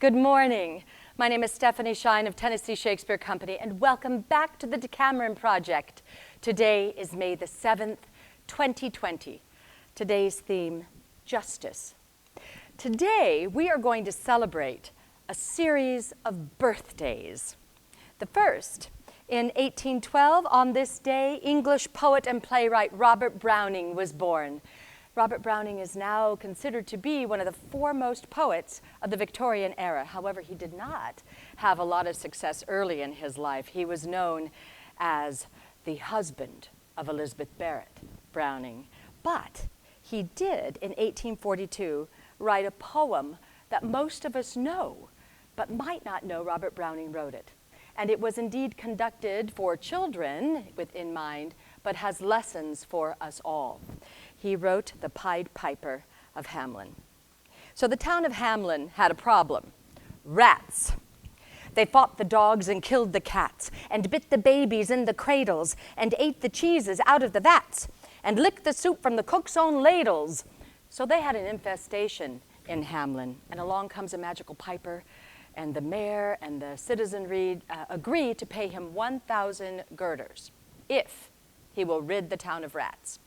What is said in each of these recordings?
Good morning. My name is Stephanie Shine of Tennessee Shakespeare Company, and welcome back to the Decameron Project. Today is May the 7th, 2020. Today's theme, justice. Today, we are going to celebrate a series of birthdays. The first, in 1812, on this day, English poet and playwright Robert Browning was born. Robert Browning is now considered to be one of the foremost poets of the Victorian era. However, he did not have a lot of success early in his life. He was known as the husband of Elizabeth Barrett Browning. But he did, in 1842, write a poem that most of us know, but might not know Robert Browning wrote it. And it was indeed conducted for children in mind, but has lessons for us all. He wrote The Pied Piper of Hamelin. So the town of Hamelin had a problem. Rats. They fought the dogs and killed the cats, and bit the babies in the cradles, and ate the cheeses out of the vats, and licked the soup from the cook's own ladles. So they had an infestation in Hamelin, and along comes a magical piper, and the mayor and the citizenry agree to pay him 1,000 girders if he will rid the town of rats.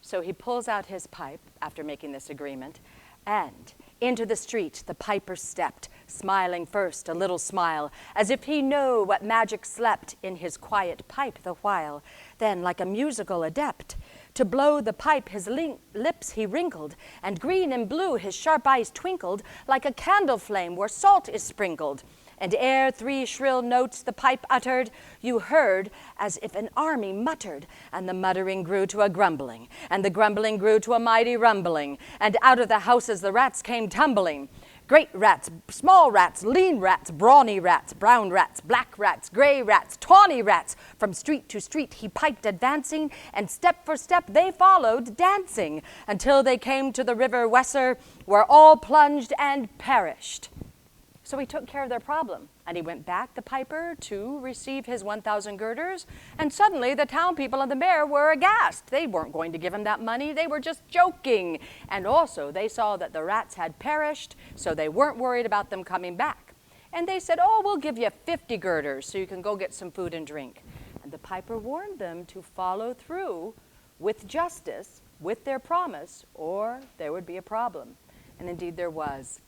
So he pulls out his pipe after making this agreement, and into the street the piper stepped, smiling first a little smile, as if he knew what magic slept in his quiet pipe the while. Then, like a musical adept, to blow the pipe his lips he wrinkled, and green and blue his sharp eyes twinkled, like a candle flame where salt is sprinkled. And ere 3 shrill notes the pipe uttered, you heard as if an army muttered, and the muttering grew to a grumbling, and the grumbling grew to a mighty rumbling, and out of the houses the rats came tumbling. Great rats, small rats, lean rats, brawny rats, brown rats, black rats, gray rats, tawny rats. From street to street he piped advancing, and step for step they followed dancing, until they came to the river Weser, where all plunged and perished. So he took care of their problem, and he went back, the piper, to receive his 1,000 girders, and suddenly the town people and the mayor were aghast. They weren't going to give him that money, they were just joking. And also they saw that the rats had perished, so they weren't worried about them coming back. And they said, oh, we'll give you 50 girders so you can go get some food and drink. And the piper warned them to follow through with justice, with their promise, or there would be a problem. And indeed there was.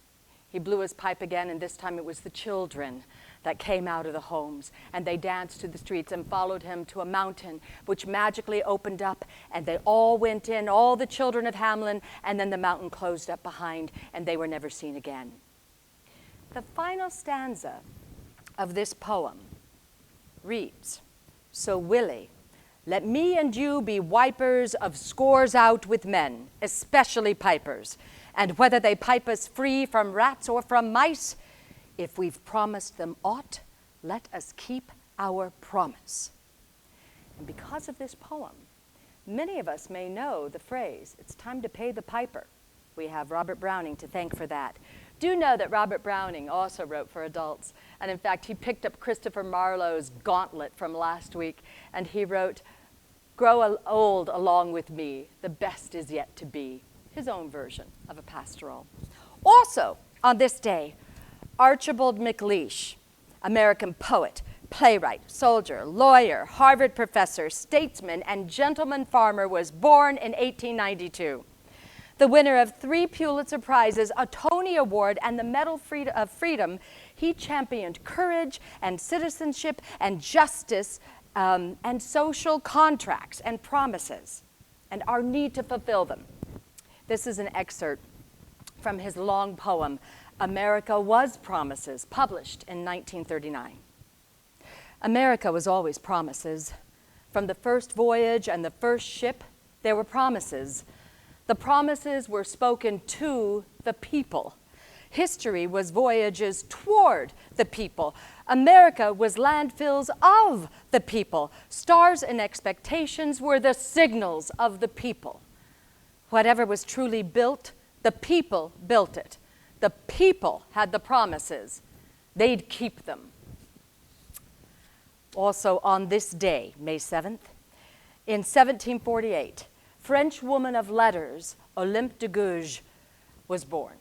He blew his pipe again, and this time it was the children that came out of the homes, and they danced to the streets and followed him to a mountain which magically opened up, and they all went in, all the children of Hamelin, and then the mountain closed up behind, and they were never seen again. The final stanza of this poem reads, "So Willie, let me and you be wipers of scores out with men, especially pipers. And whether they pipe us free from rats or from mice, if we've promised them aught, let us keep our promise." And because of this poem, many of us may know the phrase, "It's time to pay the piper." We have Robert Browning to thank for that. Do know that Robert Browning also wrote for adults. And in fact, he picked up Christopher Marlowe's Gauntlet from last week, and he wrote, "Grow old along with me, the best is yet to be." His own version of a pastoral. Also, on this day, Archibald MacLeish, American poet, playwright, soldier, lawyer, Harvard professor, statesman, and gentleman farmer, was born in 1892. The winner of 3 Pulitzer Prizes, a Tony Award, and the Medal of Freedom, he championed courage and citizenship and justice and social contracts and promises, and our need to fulfill them. This is an excerpt from his long poem, America Was Promises, published in 1939. America was always promises. From the first voyage and the first ship, there were promises. The promises were spoken to the people. History was voyages toward the people. America was landfills of the people. Stars and expectations were the signals of the people. Whatever was truly built, the people built it. The people had the promises. They'd keep them. Also on this day, May 7th, in 1748, French woman of letters, Olympe de Gouges, was born.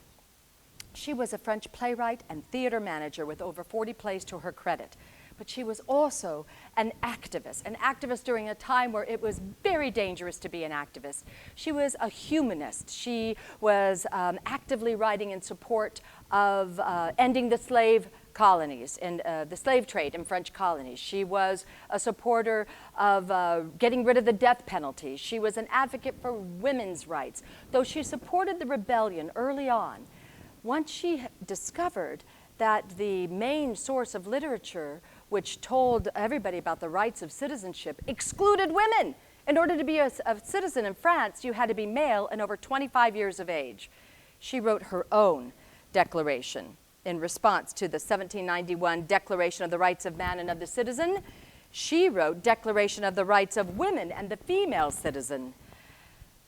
She was a French playwright and theater manager with over 40 plays to her credit. But she was also an activist during a time where it was very dangerous to be an activist. She was a humanist. She was actively writing in support of ending the slave colonies and the slave trade in French colonies. She was a supporter of getting rid of the death penalty. She was an advocate for women's rights. Though she supported the rebellion early on, once she discovered that the main source of literature which told everybody about the rights of citizenship excluded women. In order to be a citizen in France, you had to be male and over 25 years of age. She wrote her own declaration in response to the 1791 Declaration of the Rights of Man and of the Citizen. She wrote Declaration of the Rights of Women and the Female Citizen.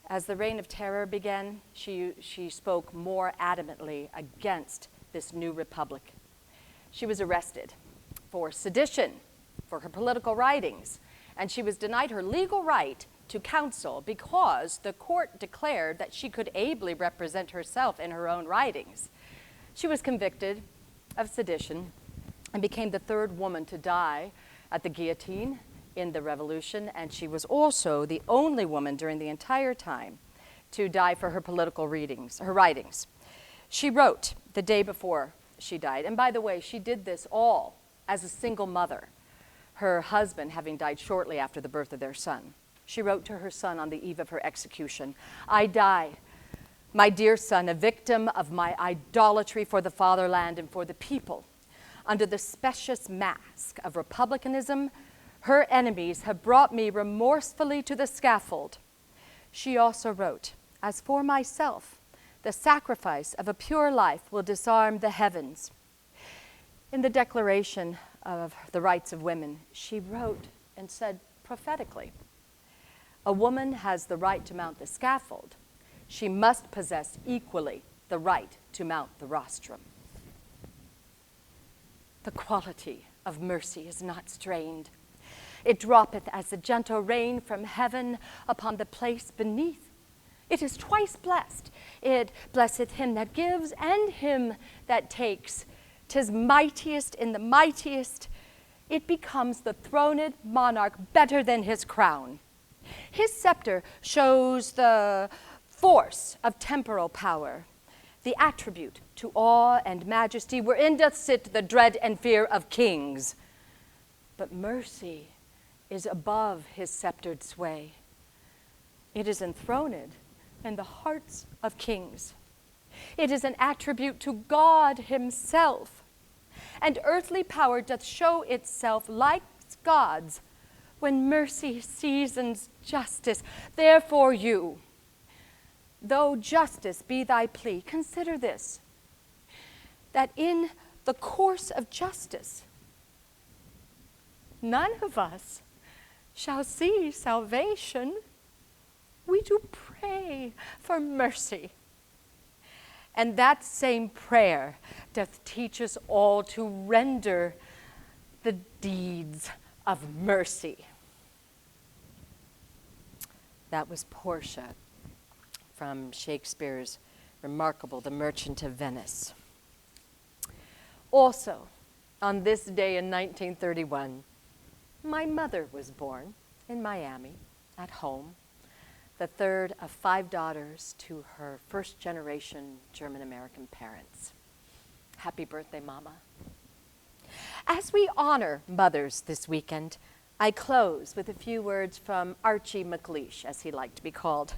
As the Reign of Terror began, she spoke more adamantly against this new republic. She was arrested for sedition, for her political writings, and she was denied her legal right to counsel because the court declared that she could ably represent herself in her own writings. She was convicted of sedition and became the third woman to die at the guillotine in the Revolution, and she was also the only woman during the entire time to die for her political writings. She wrote the day before she died, and by the way, she did this all as a single mother, her husband having died shortly after the birth of their son. She wrote to her son on the eve of her execution, "I die, my dear son, a victim of my idolatry for the fatherland and for the people. Under the specious mask of republicanism, her enemies have brought me remorsefully to the scaffold." She also wrote, "As for myself, the sacrifice of a pure life will disarm the heavens." In the Declaration of the Rights of Women, she wrote and said prophetically, "A woman has the right to mount the scaffold. She must possess equally the right to mount the rostrum." The quality of mercy is not strained. It droppeth as the gentle rain from heaven upon the place beneath. It is twice blessed. It blesseth him that gives and him that takes. 'Tis mightiest in the mightiest. It becomes the throned monarch better than his crown. His scepter shows the force of temporal power, the attribute to awe and majesty, wherein doth sit the dread and fear of kings. But mercy is above his sceptered sway. It is enthroned in the hearts of kings. It is an attribute to God himself. And earthly power doth show itself like God's when mercy seasons justice. Therefore you, though justice be thy plea, consider this, that in the course of justice, none of us shall see salvation. We do pray for mercy. And that same prayer doth teach us all to render the deeds of mercy. That was Portia from Shakespeare's remarkable The Merchant of Venice. Also, on this day in 1931, my mother was born in Miami at home, the third of 5 daughters to her first-generation German-American parents. Happy birthday, Mama. As we honor mothers this weekend, I close with a few words from Archie McLeish, as he liked to be called.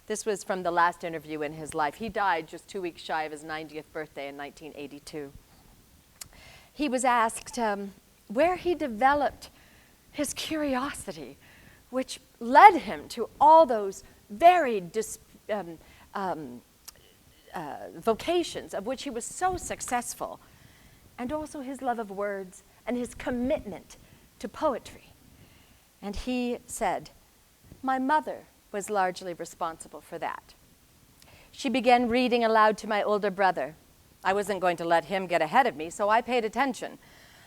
This was from the last interview in his life. He died just 2 weeks shy of his 90th birthday in 1982. He was asked where he developed his curiosity, which led him to all those varied vocations of which he was so successful, and also his love of words and his commitment to poetry. And he said, "My mother was largely responsible for that. She began reading aloud to my older brother. I wasn't going to let him get ahead of me, so I paid attention.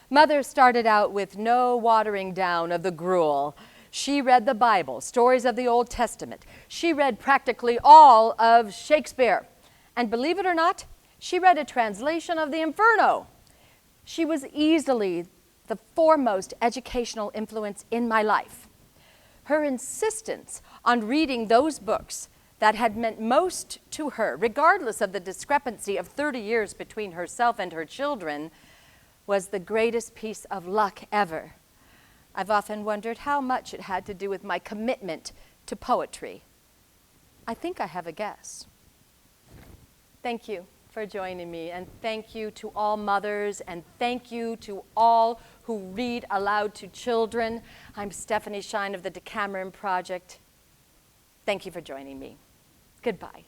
Mother started out with no watering down of the gruel. She read the Bible, stories of the Old Testament. She read practically all of Shakespeare. And believe it or not, She read a translation of the Inferno. She was easily the foremost educational influence in my life. Her insistence on reading those books that had meant most to her, regardless of the discrepancy of 30 years between herself and her children, was the greatest piece of luck ever. I've often wondered how much it had to do with my commitment to poetry. I think I have a guess. Thank you for joining me, and thank you to all mothers, and thank you to all who read aloud to children. I'm Stephanie Shine of the Decameron Project. Thank you for joining me. Goodbye.